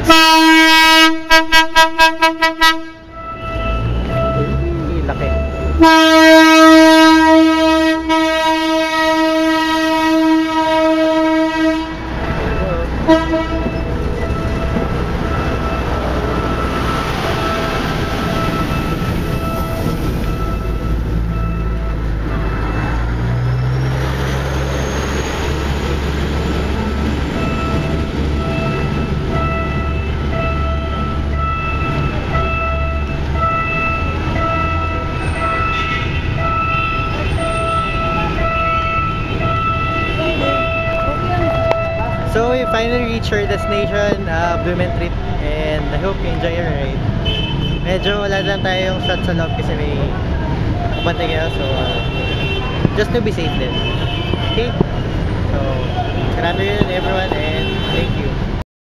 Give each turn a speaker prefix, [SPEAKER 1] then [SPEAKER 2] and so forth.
[SPEAKER 1] Laki. So we finally reached our destination, Blumentritt, and I hope you enjoy your ride. Medyo wala lang tayong shot sa loob kasi may kapantay kayo, so just to be safe din. Okay? So, good afternoon everyone, and